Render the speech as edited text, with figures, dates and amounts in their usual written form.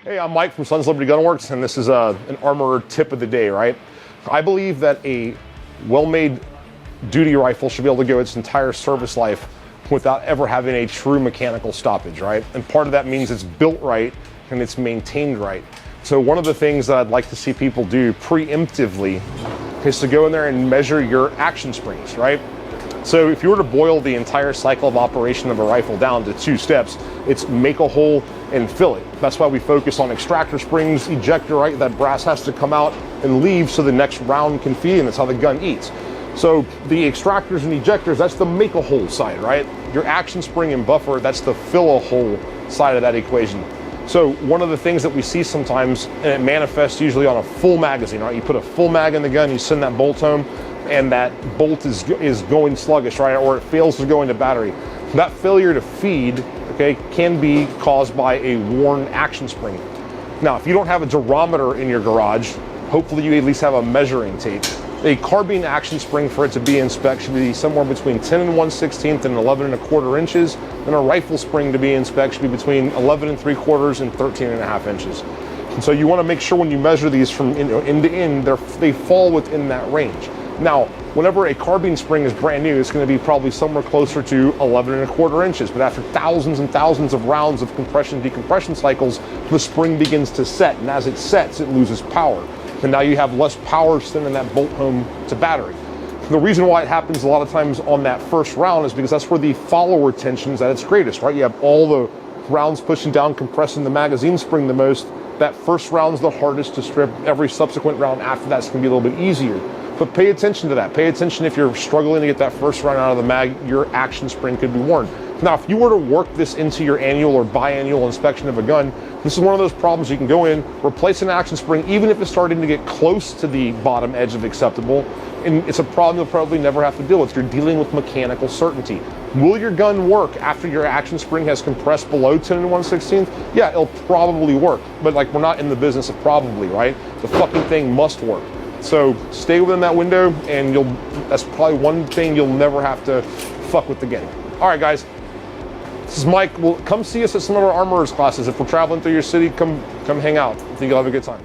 Hey, I'm Mike from Sons Liberty Gun Works, and this is an armorer tip of the day, right? I believe that a well-made duty rifle should be able to go its entire service life without ever having a true mechanical stoppage, right? And part of that means it's built right and it's maintained right. So one of the things that I'd like to see people do preemptively is to go in there and measure your action springs, right? So if you were to boil the entire cycle of operation of a rifle down to 2 steps, it's make a hole and fill it. That's why we focus on extractor springs, ejector, right? That brass has to come out and leave so the next round can feed, and that's how the gun eats. So the extractors and ejectors, that's the make a hole side, right? Your action spring and buffer, that's the fill a hole side of that equation. So one of the things that we see sometimes, and it manifests usually on a full magazine, right? You put a full mag in the gun, you send that bolt home, and that bolt is going sluggish, right? Or it fails to go into battery. That failure to feed, okay, can be caused by a worn action spring. Now, if you don't have a durometer in your garage, hopefully you at least have a measuring tape. A carbine action spring, for it to be in spec, should be somewhere between 10 and 1/16 and 11 1/4 inches. And a rifle spring to be in spec should be between 11 3/4 and 13 1/2 inches. And so you want to make sure when you measure these from end to end, they fall within that range. Now, whenever a carbine spring is brand new, it's going to be probably somewhere closer to 11 1/4 inches. But after thousands and thousands of rounds of compression decompression cycles, the spring begins to set. And as it sets, it loses power. And now you have less power sending that bolt home to battery. The reason why it happens a lot of times on that first round is because that's where the follower tension is at its greatest, right? You have all the rounds pushing down, compressing the magazine spring the most. That first round's the hardest to strip. Every subsequent round after that's going to be a little bit easier. But pay attention to that. Pay attention if you're struggling to get that first round out of the mag, your action spring could be worn. Now, if you were to work this into your annual or biannual inspection of a gun, this is one of those problems you can go in, replace an action spring, even if it's starting to get close to the bottom edge of acceptable, and it's a problem you'll probably never have to deal with. You're dealing with mechanical certainty. Will your gun work after your action spring has compressed below 10 and 1/16? Yeah, it'll probably work, but like, we're not in the business of probably, right? The fucking thing must work. So stay within that window, and that's probably one thing you'll never have to fuck with again. All right, guys. This is Mike. Well, come see us at some of our armorers classes. If we're traveling through your city, come hang out. I think you'll have a good time.